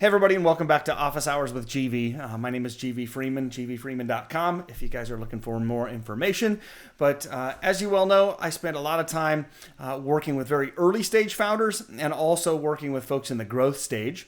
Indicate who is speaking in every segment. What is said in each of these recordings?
Speaker 1: Hey everybody, and welcome back to Office Hours with GV. My name is GV Freeman, gvfreeman.com, if you guys are looking for more information. But as you well know, I spend a lot of time working with very early stage founders and also working with folks in the growth stage.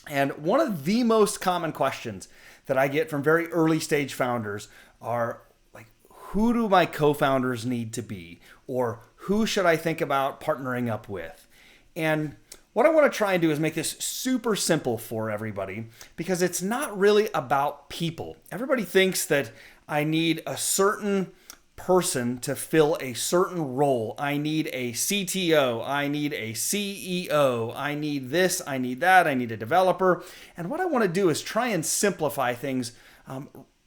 Speaker 1: And one of the most common questions that I get from very early stage founders are like, who do my co-founders need to be? Or who should I think about partnering up with? And what I want to try and do is make this super simple for everybody because it's not really about people. Everybody thinks that I need a certain person to fill a certain role. I need a CTO, I need a CEO, I need this, I need that, I need a developer. And what I want to do is try and simplify things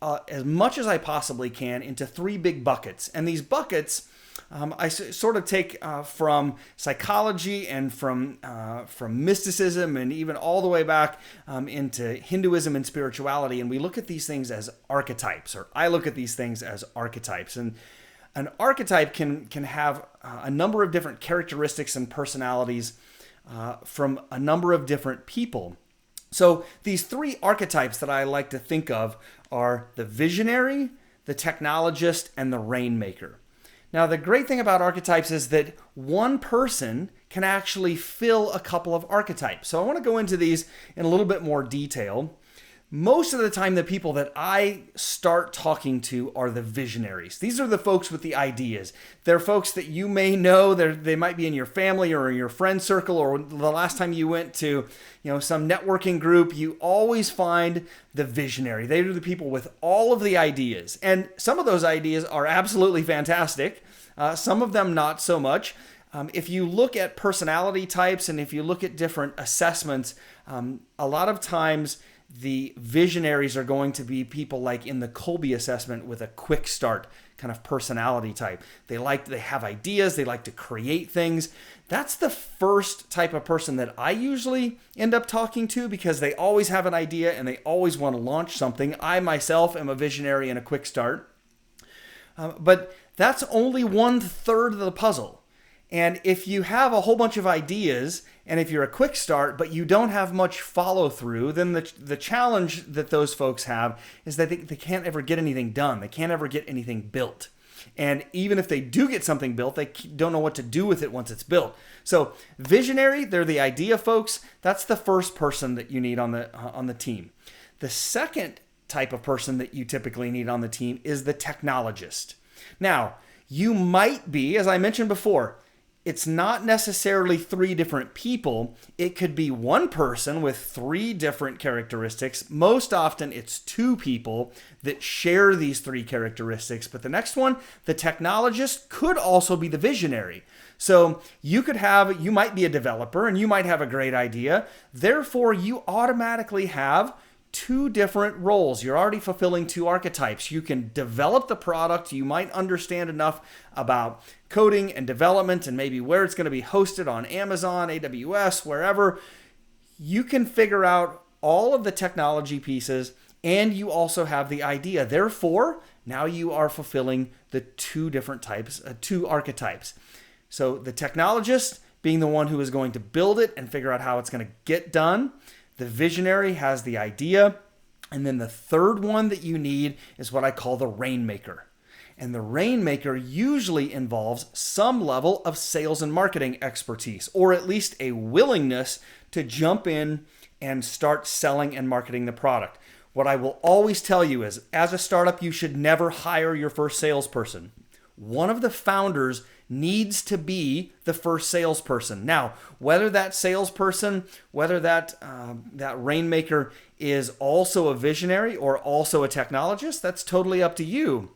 Speaker 1: as much as I possibly can into three big buckets. And these buckets I sort of take from psychology and from mysticism and even all the way back into Hinduism and spirituality. And we look at these things as archetypes, or I look at these things as archetypes. And an archetype can have a number of different characteristics and personalities from a number of different people. So these three archetypes that I like to think of are the visionary, the technologist, and the rainmaker. Now, the great thing about archetypes is that one person can actually fill a couple of archetypes. So I want to go into these in a little bit more detail. Most of the time, the people that I start talking to are the visionaries. These are the folks with the ideas. They're folks that you may know. They might be in your family or in your friend circle, or the last time you went to some networking group, you always find the visionary. They are the people with all of the ideas. And some of those ideas are absolutely fantastic. Some of them not so much. If you look at personality types and if you look at different assessments, a lot of times the visionaries are going to be people like in the Kolbe assessment with a quick start kind of personality type. They have ideas, they like to create things. That's the first type of person that I usually end up talking to because they always have an idea and they always want to launch something. I myself am a visionary and a quick start. But that's only 1/3 of the puzzle. And if you have a whole bunch of ideas, and if you're a quick start, but you don't have much follow through, then the challenge that those folks have is that they can't ever get anything done. They can't ever get anything built. And even if they do get something built, they don't know what to do with it once it's built. So visionary, they're the idea folks. That's the first person that you need on the team. The second type of person that you typically need on the team is the technologist. Now, you might be, as I mentioned before, it's not necessarily three different people. It could be one person with three different characteristics. Most often it's two people that share these three characteristics. But the next one, the technologist, could also be the visionary. So you might be a developer and you might have a great idea. Therefore, you automatically have two different roles. You're already fulfilling two archetypes. You can develop the product. You might understand enough about coding and development and maybe where it's going to be hosted on Amazon, AWS, wherever. You can figure out all of the technology pieces and you also have the idea. Therefore, now you are fulfilling the two different types, two archetypes. So the technologist being the one who is going to build it and figure out how it's going to get done. The visionary has the idea. And then the third one that you need is what I call the rainmaker. And the rainmaker usually involves some level of sales and marketing expertise, or at least a willingness to jump in and start selling and marketing the product. What I will always tell you is, as a startup, you should never hire your first salesperson. One of the founders needs to be the first salesperson. Now, whether that salesperson, whether that rainmaker is also a visionary or also a technologist, that's totally up to you.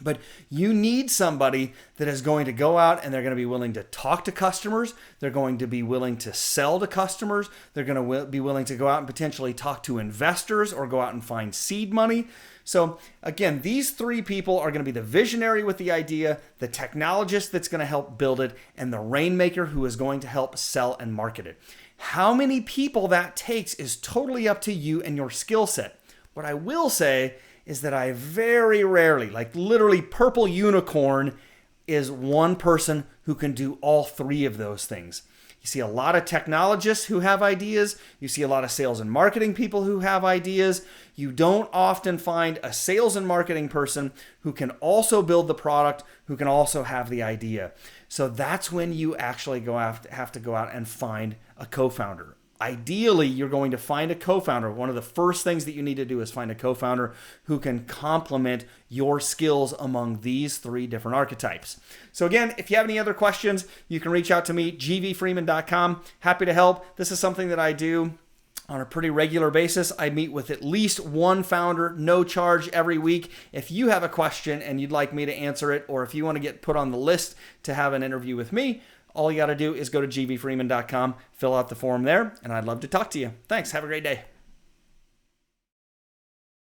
Speaker 1: But you need somebody that is going to go out and they're going to be willing to talk to customers. They're going to be willing to sell to customers. They're going to be willing to go out and potentially talk to investors or go out and find seed money. So again, these three people are going to be the visionary with the idea, the technologist that's going to help build it, and the rainmaker who is going to help sell and market it. How many people that takes is totally up to you and your skill set. What I will say is that I very rarely, like literally purple unicorn is one person who can do all three of those things. You see a lot of technologists who have ideas. You see a lot of sales and marketing people who have ideas. You don't often find a sales and marketing person who can also build the product, who can also have the idea. So that's when you actually have to go out and find a co-founder. Ideally, you're going to find a co-founder. One of the first things that you need to do is find a co-founder who can complement your skills among these 3 different archetypes. So again, if you have any other questions, you can reach out to me, gvfreeman.com. Happy to help. This is something that I do on a pretty regular basis. I meet with at least one founder, no charge, every week. If you have a question and you'd like me to answer it, or if you want to get put on the list to have an interview with me, all you got to do is go to gvfreeman.com, fill out the form there, and I'd love to talk to you. Thanks. Have a great day.